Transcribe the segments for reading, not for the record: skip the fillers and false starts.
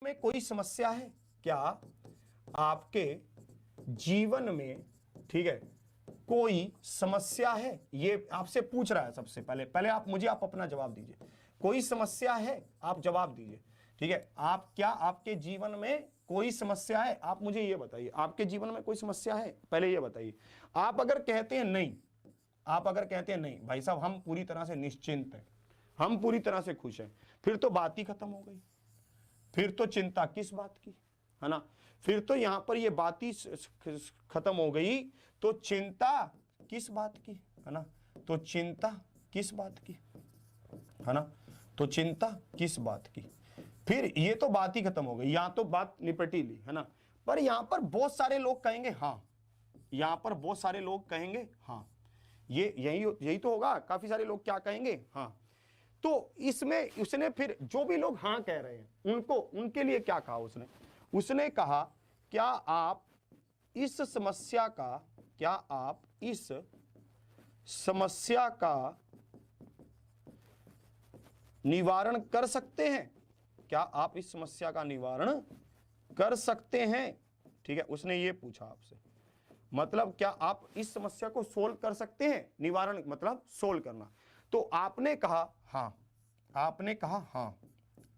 में कोई समस्या है क्या? आपके जीवन में, ठीक है, कोई समस्या है? ये आपसे पूछ रहा है। सबसे पहले आप अपना जवाब दीजिए। कोई समस्या है? आप जवाब दीजिए, ठीक है। आपके जीवन में कोई समस्या है? आप मुझे ये बताइए, आपके जीवन में कोई समस्या है? पहले ये बताइए। आप अगर कहते हैं नहीं, भाई साहब हम पूरी तरह से निश्चिंत हैं, हम पूरी तरह से खुश हैं, फिर तो बात ही खत्म हो गई। फिर तो चिंता किस बात की, है ना? फिर तो यहां पर ये बात ही खत्म हो गई। तो चिंता किस बात की, है ना? तो चिंता किस बात की, है ना? तो चिंता किस बात की? फिर ये तो बात ही खत्म हो गई, यहां तो बात निपटी ली, है ना? पर यहां पर बहुत सारे लोग कहेंगे हां, यहां पर बहुत सारे लोग कहेंगे हां, ये यही तो होगा। काफी सारे लोग क्या कहेंगे? हां। तो इसमें उसने फिर जो भी लोग हां कह रहे हैं उनके लिए क्या कहा उसने कहा क्या आप इस समस्या का निवारण कर सकते हैं? क्या आप इस समस्या का निवारण कर सकते हैं? ठीक है, उसने ये पूछा आपसे। मतलब क्या आप इस समस्या को सोल्व कर सकते हैं? निवारण मतलब सोल्व करना। तो आपने कहा हां,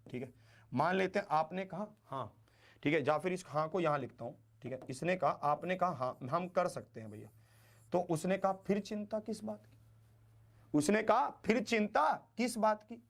ठीक है। मान लेते हैं आपने कहा हां, ठीक है। या फिर इस हां को यहां लिखता हूं, ठीक है। इसने कहा, आपने कहा हां हम कर सकते हैं भैया। तो उसने कहा फिर चिंता किस बात की? उसने कहा फिर चिंता किस बात की?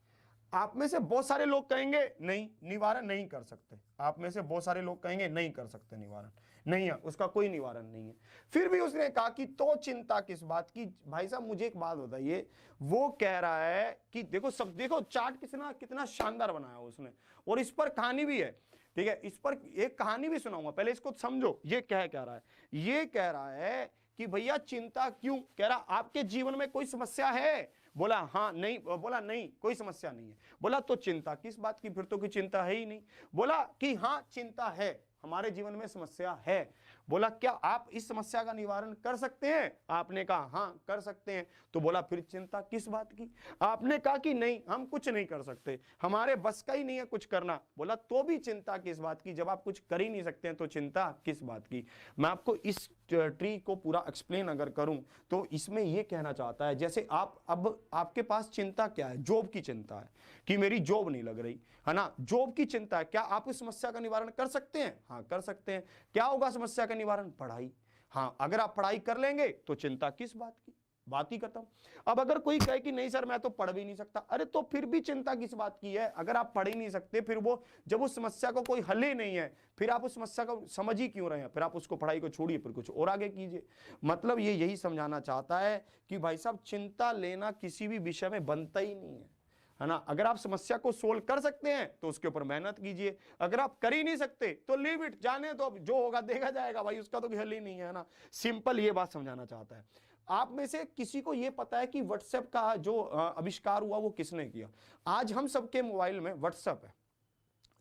आप में से बहुत सारे लोग कहेंगे नहीं, निवारण नहीं कर सकते। आप में से बहुत सारे लोग कहेंगे नहीं कर सकते, निवारण नहीं है, उसका कोई निवारण नहीं है। फिर भी उसने कहा कि तो चिंता किस बात की? भाई साहब मुझे एक बात बताइए, वो कह रहा है कि देखो चार्ट कितना शानदार बनाया उसने, और इस पर कहानी भी है, ठीक है। इस पर एक कहानी भी सुनाऊंगा, पहले इसको समझो। ये कह रहा है, ये कह रहा है कि भैया चिंता क्यों? कह रहा आपके जीवन में कोई समस्या है? बोला हाँ, नहीं, बोला नहीं कोई समस्या नहीं है। बोला तो चिंता किस बात की? फिर तो कोई चिंता है ही नहीं। बोला कि हाँ चिंता है, हमारे जीवन में समस्या है। बोला क्या आप इस समस्या का निवारण कर सकते हैं? आपने कहा हाँ कर सकते हैं। तो बोला फिर चिंता किस बात की? आपने कहा कि नहीं हम कुछ नहीं कर सकते, हमारे बस का ही नहीं है कुछ करना। बोला तो भी चिंता किस बात की? जब आप कुछ कर ही नहीं सकते हैं तो चिंता किस बात की? मैं आपको इस ट्री को पूरा एक्सप्लेन अगर करूं तो इसमें यह कहना चाहता है, जैसे अब आपके पास चिंता क्या है? जॉब की चिंता है कि मेरी जॉब नहीं लग रही, है ना? जॉब की चिंता है। क्या आप इस समस्या का निवारण कर सकते हैं? हाँ कर सकते हैं। क्या होगा समस्या का निवारण? पढ़ाई। हाँ, अगर आप पढ़ाई कर लेंगे तो चिंता किस बात की? बात ही खत्म। अब अगर कोई कहे कि नहीं सर मैं तो पढ़ भी नहीं सकता, अरे तो फिर भी चिंता किस बात की है? अगर आप पढ़ ही नहीं सकते, फिर वो जब उस समस्या को कोई हल ही नहीं है, फिर आप उस समस्या को समझ ही क्यों रहे हैं? फिर आप उसको पढ़ाई को छोड़िए, फिर कुछ और आगे कीजिए। मतलब ये यही समझाना चाहता है कि भाई साहब चिंता लेना किसी भी विषय में बनता ही नहीं है ना? अगर आप समस्या को सोल्व कर सकते हैं तो उसके ऊपर मेहनत कीजिए, अगर आप कर ही नहीं सकते तो लीव इट, जाने तो जो होगा देखा जाएगा भाई, उसका तो कोई हल ही नहीं है ना? सिंपल ये बात समझाना चाहता है। आप में से किसी को यह पता है कि व्हाट्सएप का जो आविष्कार हुआ वो किसने किया? आज हम सबके मोबाइल में व्हाट्सएप है,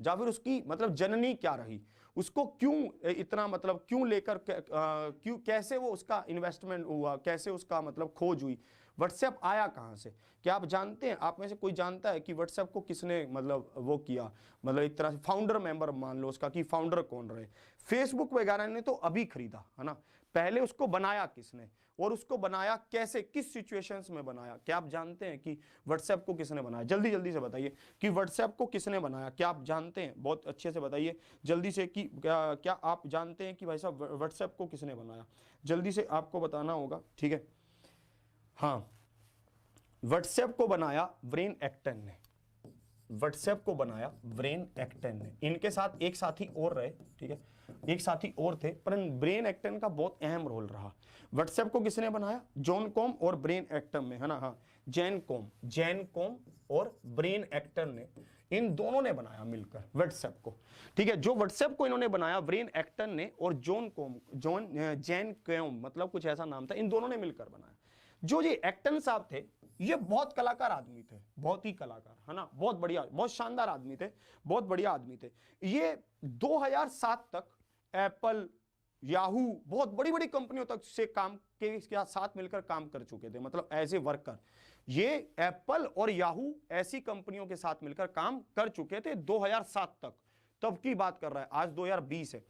या फिर उसकी मतलब जननी क्या रही, उसको क्यों इतना मतलब क्यों लेकर क्यों कैसे वो उसका इन्वेस्टमेंट हुआ, कैसे उसका मतलब खोज हुई, व्हाट्सएप आया कहां से? क्या आप जानते हैं? आप में से कोई जानता है कि व्हाट्सएप को किसने मतलब वो किया, मतलब एक तरह से फाउंडर मेंबर मान लो उसका, कि फाउंडर कौन रहे? फेसबुक वगैरह ने तो अभी खरीदा, है ना? पहले उसको बनाया किसने, और उसको बनाया कैसे, किस सिचुएशंस में बनाया? क्या आप जानते हैं कि व्हाट्सएप को किसने बनाया? जल्दी जल्दी से बताइए कि व्हाट्सएप को किसने बनाया? क्या आप जानते हैं? बहुत अच्छे से बताइए जल्दी से कि क्या आप जानते हैं कि भाई साहब व्हाट्सएप को किसने बनाया? जल्दी से आपको बताना होगा, ठीक है। हाँ, व्हाट्सएप को बनाया ब्रेन एक्टन ने, व्हाट्सएप को बनाया ब्रेन एक्टन ने। इनके साथ एक साथी और रहे, ठीक है, एक साथी और थे, पर ब्रेन एक्टन का बहुत अहम रोल रहा। व्हाट्सएप को किसने बनाया? जॉन कॉम और ब्रेन एक्टन में, है ना? हाँ, जैन कॉम और ब्रेन एक्टन ने, इन दोनों ने बनाया मिलकर व्हाट्सएप को, ठीक है। जो व्हाट्सएप को इन्होंने बनाया ब्रेन एक्टन ने और जैन कॉम मतलब कुछ ऐसा नाम था, इन दोनों ने मिलकर बनाया। जो ये एक्टन साहब थे ये बहुत कलाकार आदमी थे, बहुत ही कलाकार, है ना? बहुत बढ़िया, बहुत शानदार आदमी थे, बहुत बढ़िया आदमी थे। ये 2007 तक एप्पल, याहू, बहुत बड़ी बड़ी कंपनियों तक से काम के साथ मिलकर काम कर चुके थे, मतलब एज ए वर्कर। ये एप्पल और याहू ऐसी कंपनियों के साथ मिलकर काम कर चुके थे 2007 तक, तब की बात कर रहा है, आज 2020 है।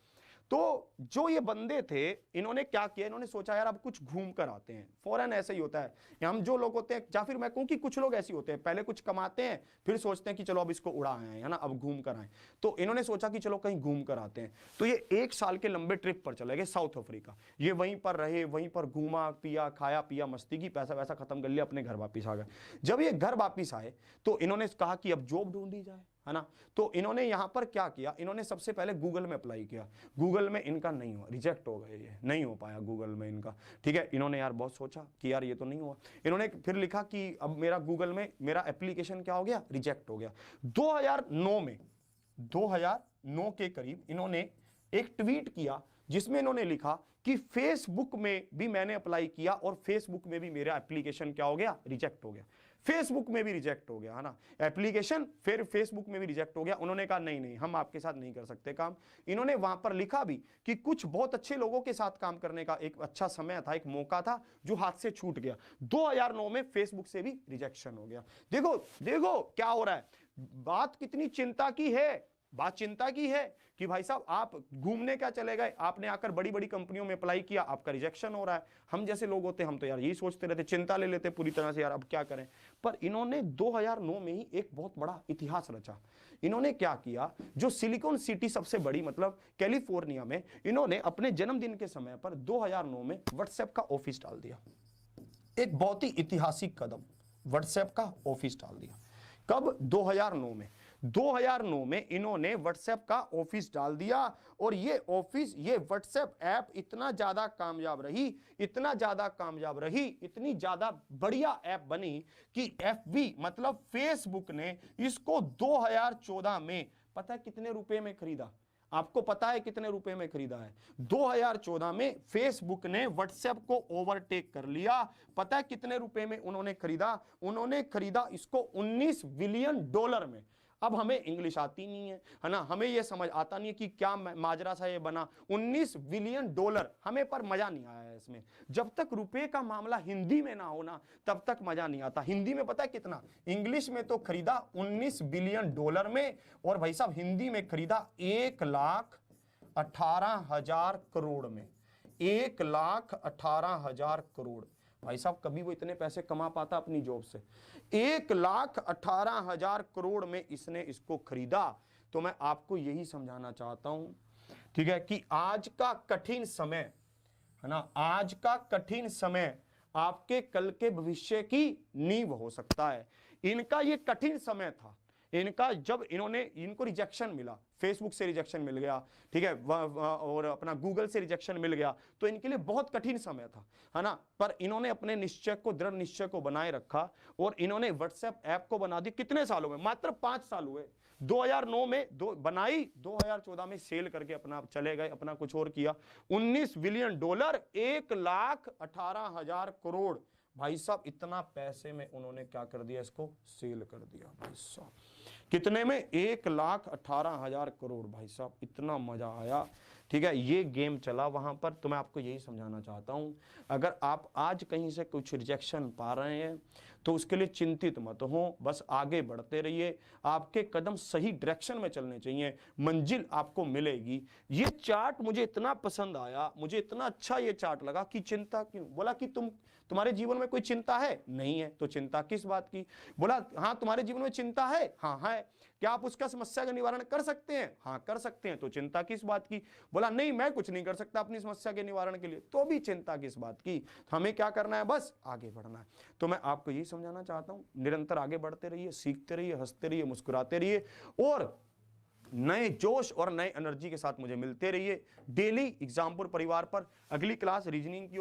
तो जो ये बंदे थे, इन्होंने क्या किया, इन्होंने सोचा यार अब कुछ घूम कर आते हैं। फौरन ऐसे ही होता है, हम जो लोग होते हैं, या फिर मैं कहूं कि कुछ लोग ऐसे होते हैं, पहले कुछ कमाते हैं, फिर सोचते हैं कि चलो अब इसको उड़ा आए हैं, है ना, अब घूम कर आए। तो इन्होंने सोचा कि चलो कहीं घूम कर आते हैं। तो ये 1 साल के लंबे ट्रिप पर चले गए साउथ अफ्रीका। ये वहीं पर रहे, वहीं पर घूमा पिया, खाया पिया, मस्ती की, पैसा वैसा खत्म कर लिया, अपने घर वापिस आ गए। जब ये घर वापिस आए तो इन्होंने कहा कि अब जॉब ढूंढी जाए, है ना। तो इन्होंने यहां पर क्या किया, इन्होंने सबसे पहले गूगल में अप्लाई किया। गूगल में इनका नहीं हुआ, रिजेक्ट हो गए, ये नहीं हो पाया गूगल में इनका। ठीक है, इन्होंने यार बहुत सोचा कि यार ये तो नहीं हुआ। इन्होंने फिर लिखा कि अब मेरा गूगल में मेरा एप्लीकेशन क्या हो गया, रिजेक्ट हो गया। 2009 के करीब इन्होंने एक ट्वीट किया जिसमें इन्होंने लिखा कि फेसबुक में भी मैंने अप्लाई किया और फेसबुक में भी मेरा एप्लीकेशन क्या हो गया, रिजेक्ट हो गया। फेसबुक में भी रिजेक्ट हो गया, है ना, एप्लीकेशन, फिर फेसबुक में भी रिजेक्ट हो गया। उन्होंने कहा नहीं नहीं, हम आपके साथ नहीं कर सकते काम। इन्होंने वहां पर लिखा भी कि कुछ बहुत अच्छे लोगों के साथ काम करने का एक अच्छा समय था, एक मौका था जो हाथ से छूट गया। 2009 में फेसबुक से भी रिजेक्शन हो गया। देखो देखो क्या हो रहा है, बात कितनी चिंता की है, बात चिंता की है कि भाई साहब आप घूमने क्या चले गए, आपने आकर बड़ी बड़ी कंपनियों में अप्लाई किया, आपका रिजेक्शन हो रहा है। हम जैसे लोग होते हम तो यार यही सोचते रहते, चिंता ले लेते पूरी तरह से, यार अब क्या करें। पर इन्होंने 2009 में ही एक बहुत बड़ा इतिहास रचा। इन्होंने क्या किया, जो सिलिकॉन सिटी सबसे बड़ी मतलब कैलिफोर्निया में, इन्होंने अपने जन्मदिन के समय पर 2009 में व्हाट्सएप का ऑफिस डाल दिया। एक बहुत ही ऐतिहासिक कदम, व्हाट्सएप का ऑफिस डाल दिया। कब, 2009 में। 2009 में इन्होंने व्हाट्सएप का ऑफिस डाल दिया और ये ऑफिस, ये व्हाट्सएप ऐप इतना ज्यादा कामयाब रही, इतना ज्यादा कामयाब रही, इतनी ज्यादा बढ़िया ऐप बनी कि एफबी मतलब फेसबुक ने इसको 2014 में पता है कितने रुपए में खरीदा? आपको पता है कितने रुपए में खरीदा है? 2014 में फेसबुक ने व्हाट्सएप को ओवरटेक कर लिया। पता है कितने रुपए में उन्होंने खरीदा? उन्होंने खरीदा इसको $19 बिलियन में। अब हमें इंग्लिश आती नहीं है ना, हमें यह समझ आता नहीं है कि क्या माजरा सा ये बना। $19 बिलियन, हमें पर मजा नहीं आया इसमें। जब तक रुपए का मामला हिंदी में ना हो ना, तब तक मजा नहीं आता। हिंदी में पता है कितना, इंग्लिश में तो खरीदा $19 बिलियन में, और भाई साहब हिंदी में खरीदा 1,18,000 करोड़ में। 1,18,000 करोड़। भाई साहब कभी वो इतने पैसे कमा पाता अपनी जॉब से? 1,18,000 करोड़ में इसने इसको खरीदा। तो मैं आपको यही समझाना चाहता हूं, ठीक है, कि आज का कठिन समय, है ना, आज का कठिन समय आपके कल के भविष्य की नींव हो सकता है। इनका ये कठिन समय था, इनका जब इनको रिजेक्शन मिला, फेसबुक से रिजेक्शन मिल गया, ठीक है, और अपना गूगल से रिजेक्शन मिल गया, तो इनके लिए बहुत कठिन समय था, है ना। पर इन्होंने अपने निश्चय को, दृढ़ निश्चय को बनाए रखा और इन्होंने व्हाट्सएप ऐप को बना दी। कितने सालों में? मात्र 5 साल हुए। 2009 में बनाई, 2014 में सेल करके अपना चले गए, अपना कुछ और किया। $19 बिलियन, 1,18,000 करोड़। भाई साहब इतना पैसे में उन्होंने क्या कर दिया, इसको सेल कर दिया। भाई साहब कितने में? 1,18,000 करोड़। भाई साहब इतना मजा आया, ठीक है, ये गेम चला वहां पर। तो मैं आपको यही समझाना चाहता हूं, अगर आप आज कहीं से कुछ रिजेक्शन पा रहे हैं तो उसके लिए चिंतित मत हो, बस आगे बढ़ते रहिए। आपके कदम सही डायरेक्शन में चलने चाहिए, मंजिल आपको मिलेगी। ये चार्ट मुझे इतना पसंद आया, मुझे इतना अच्छा ये चार्ट लगा कि चिंता क्यों? बोला कि तुम्हारे जीवन में कोई चिंता है? नहीं है। तो चिंता किस बात की? बोला हाँ तुम्हारे जीवन में चिंता है? हाँ है। क्या आप उसका समस्या का निवारण कर सकते हैं? हाँ कर सकते हैं। तो चिंता किस बात की? बोला नहीं मैं कुछ नहीं कर सकता अपनी समस्या के निवारण के लिए। तो भी चिंता किस बात की? हमें क्या करना है? बस आगे बढ़ना है। तो मैं आपको यही समझाना चाहता हूं, निरंतर आगे बढ़ते रहिए, सीखते रहिए, हंसते रहिए, मुस्कुराते रहिए और नए जोश और नए एनर्जी के साथ मुझे मिलते रहिए। डेली एग्जाम्पुल परिवार पर अगली क्लास रीजनिंग की